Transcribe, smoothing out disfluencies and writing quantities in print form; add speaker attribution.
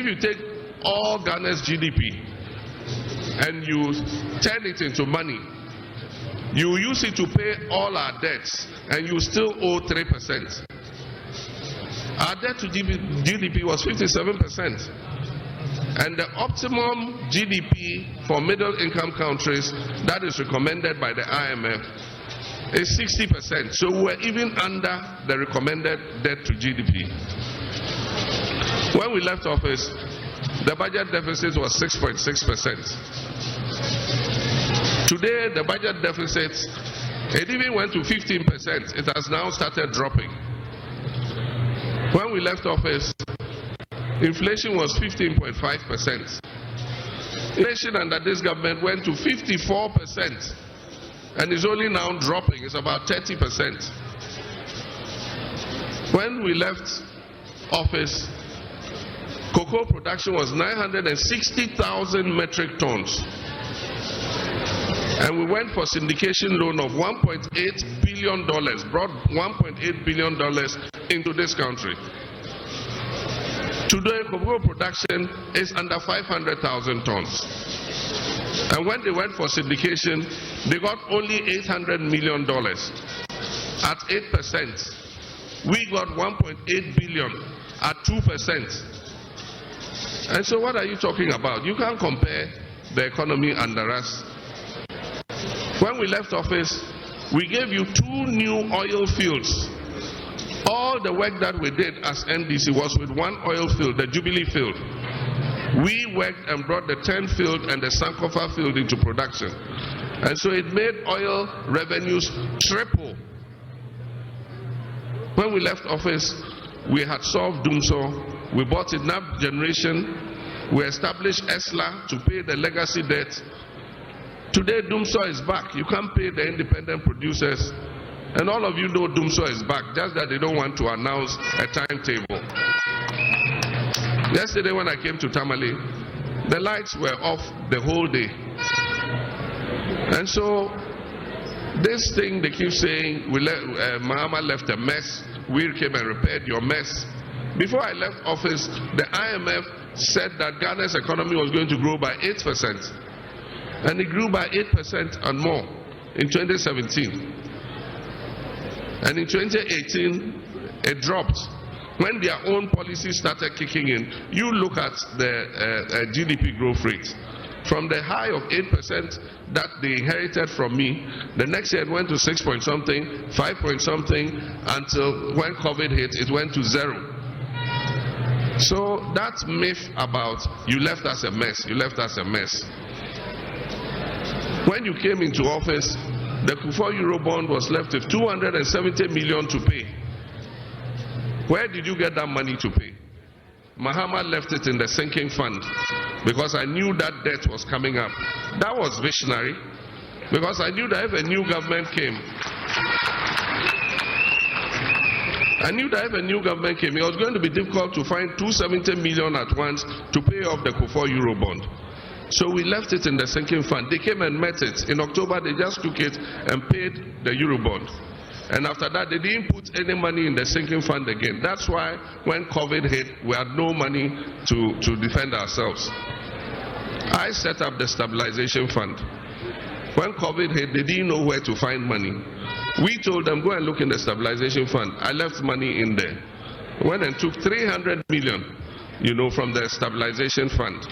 Speaker 1: If you take all Ghana's GDP and you turn it into money, you use it to pay all our debts and you still owe 3%. Our debt to GDP was 57%. And the optimum GDP for middle income countries that is recommended by the IMF is 60%. So we're even under the recommended debt to GDP. When we left office, the budget deficit was 6.6%. Today, the budget deficit, it even went to 15%. It has now started dropping. When we left office, inflation was 15.5%. Inflation under this government went to 54% and is only now dropping. It's about 30%. When we left office, cocoa production was 960,000 metric tons. And we went for syndication loan of $1.8 billion, brought $1.8 billion into this country. Today, cocoa production is under 500,000 tons. And when they went for syndication, they got only $800 million. At 8%, we got 1.8 billion at 2%. And so what are you talking about? You can't compare the economy under us. When we left office, we gave you 2 new oil fields. All the work that we did as NDC was with one oil field, the Jubilee field. We worked and brought the 10 field and the Sankofa field into production. And so it made oil revenues triple. When we left office, we had solved Dumso. We bought enough generation. We established ESLA to pay the legacy debt. Today, Dumso is back. You can't pay the independent producers. And all of you know Dumso is back, just that they don't want to announce a timetable. Yesterday when I came to Tamale, the lights were off the whole day. And so, this thing they keep saying, Mahama left a mess, we came and repaired your mess. Before I left office, the IMF said that Ghana's economy was going to grow by 8%. And it grew by 8% and more in 2017. And in 2018, it dropped. When their own policies started kicking in, you look at the GDP growth rate. From the high of 8% that they inherited from me, the next year it went to 6 point something, 5 point something, until when COVID hit, it went to 0. So that myth about you left us a mess, you left us a mess. When you came into office, the Kufuor Eurobond was left with 270 million to pay. Where did you get that money to pay? Mahama left it in the sinking fund because I knew that debt was coming up. That was visionary because I knew that if a new government came, it was going to be difficult to find 270 million at once to pay off the Kufuor Eurobond. So we left it in the sinking fund. They came and met it. In October, they just took it and paid the Eurobond. And after that, they didn't put any money in the sinking fund again. That's why when COVID hit, we had no money to defend ourselves. I set up the stabilization fund. When COVID hit, they didn't know where to find money. We told them, go and look in the stabilization fund. I left money in there. Went and took 300 million, from the stabilization fund.